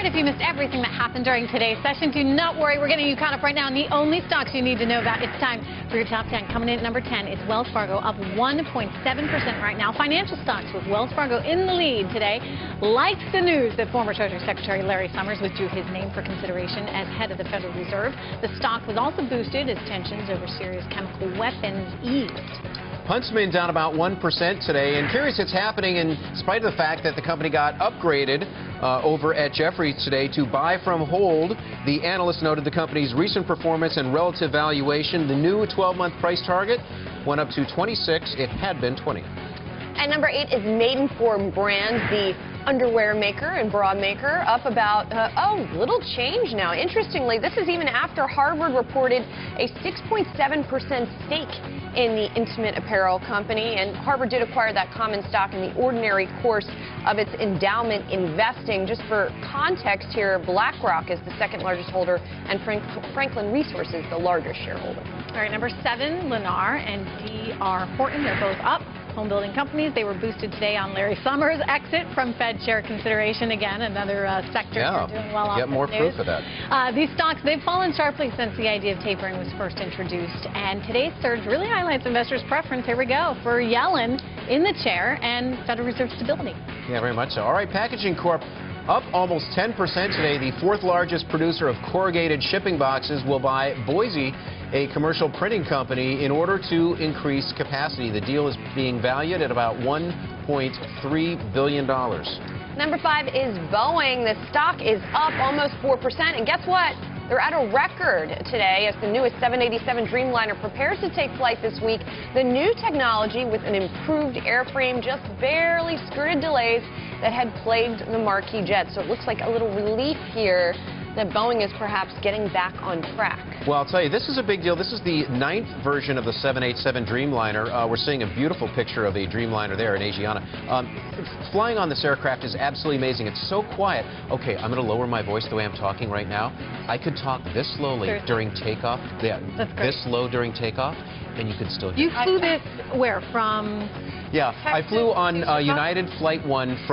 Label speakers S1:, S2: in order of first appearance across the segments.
S1: right, if you missed everything that happened during today's session, do not worry. We're getting you caught up right now on the only stocks you need to know about. It's time for your top 10. Coming in at number 10 is Wells Fargo, up 1.7% right now. Financial stocks with Wells Fargo in the lead today. Likes the news that former Treasury Secretary Larry Summers withdrew his name for consideration as head of the Federal Reserve. The stock was also boosted as tensions over serious chemical weapons eased.
S2: Huntsman down about 1% today, and curious it's happening in spite of the fact that the company got upgraded over at Jefferies today to buy from hold. The analyst noted the company's recent performance and relative valuation. The new 12-month price target went up to 26. It had been 20.
S3: And number 8 is Maidenform Brands, the underwear maker and bra maker, up about, little change now. Interestingly, this is even after Harvard reported a 6.7% stake in the intimate apparel company, and Harvard did acquire that common stock in the ordinary course of its endowment investing. Just for context here, BlackRock is the second largest holder, and Franklin Resources the largest shareholder.
S1: All right, number 7, Lennar and D.R. Horton, they're both up. Home building companies, they were boosted today on Larry Summers' exit from Fed chair consideration. Again, another sector doing well off
S2: get more proof of that.
S1: These stocks, they've fallen sharply since the idea of tapering was first introduced. And today's surge really highlights investors' preference, here we go, for Yellen in the chair and Federal Reserve stability.
S2: Yeah, very much so. All right, Packaging Corp up almost 10% today. The fourth largest producer of corrugated shipping boxes will buy Boise, a commercial printing company, in order to increase capacity. The deal is being valued at about $1.3 billion.
S3: Number 5 is Boeing. The stock is up almost 4%. And guess what? They're at a record today as the newest 787 Dreamliner prepares to take flight this week. The new technology with an improved airframe just barely skirted delays that had plagued the marquee jet. So it looks like a little relief here that Boeing is perhaps getting back on track.
S2: Well, I'll tell you, this is a big deal. This is the 9th version of the 787 Dreamliner. We're seeing a beautiful picture of a Dreamliner there in Asiana. Flying on this aircraft is absolutely amazing. It's so quiet. Okay, I'm going to lower my voice the way I'm talking right now. I could talk this slowly during takeoff. Yeah, this low during takeoff, and you could still hear.
S1: You flew this where? From?
S2: Yeah,
S1: Texas,
S2: I flew on United Flight 1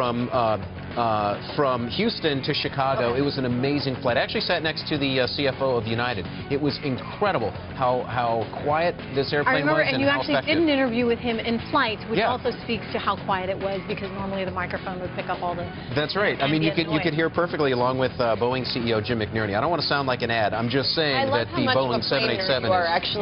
S2: from Houston to Chicago. It was an amazing flight. I actually sat next to the CFO of United. It was incredible how quiet this airplane was.
S1: And you actually
S2: effective.
S1: did an interview with him in flight, which also speaks to how quiet it was, because normally the microphone would pick up all the.
S2: That's right. I mean, you could hear perfectly along with Boeing CEO Jim McNerney. I don't want to sound like an ad. I'm just saying that the Boeing 787 is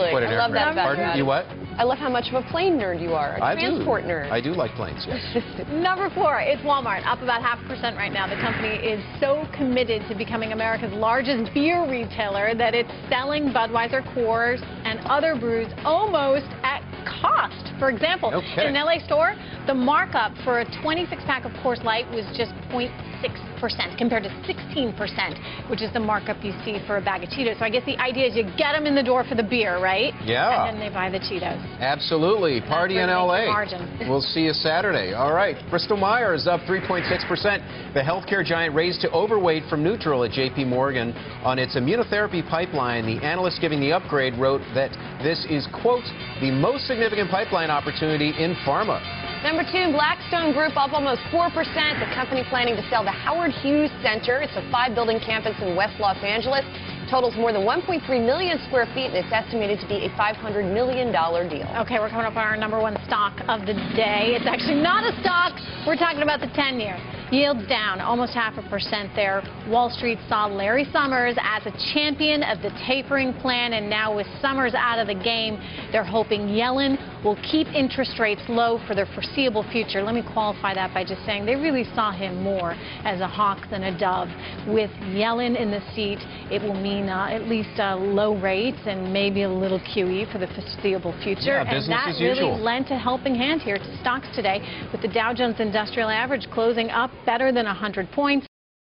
S2: quite an aircraft. Pardon? You what?
S3: I love how much of a plane nerd you are. A transport nerd.
S2: I do like planes, yes.
S1: Number 4, it's Wal-Mart, up about 0.5% right now. The company is so committed to becoming America's largest beer retailer that it's selling Budweiser, Coors, and other brews almost at cost. For example, in an LA store, the markup for a 26-pack of Coors Light was just 0.6% compared to 16%, which is the markup you see for a bag of Cheetos. So I guess the idea is you get them in the door for the beer, right?
S2: Yeah.
S1: And then they buy the Cheetos.
S2: Absolutely. Party in LA. We'll see you Saturday. All right. Bristol Myers up 3.6%. The healthcare giant raised to overweight from neutral at JP Morgan on its immunotherapy pipeline. The analyst giving the upgrade wrote that this is, quote, the most significant pipeline opportunity in pharma.
S3: Number 2, Blackstone Group up almost 4%. The company planning to sell the Howard Hughes Center. It's a 5-building campus in West Los Angeles. Totals more than 1.3 million square feet, and it's estimated to be a $500 million deal.
S1: Okay, we're coming up on our number 1 stock of the day. It's actually not a stock. We're talking about the 10-year. Yields down almost 0.5% there. Wall Street saw Larry Summers as a champion of the tapering plan, and now with Summers out of the game, they're hoping Yellen will keep interest rates low for the foreseeable future. Let me qualify that by just saying they really saw him more as a hawk than a dove. With Yellen in the seat, it will mean at least low rates and maybe a little QE for the foreseeable future.
S2: Yeah,
S1: and that really lent a helping hand here to stocks today, with the Dow Jones Industrial Average closing up better than 100 points.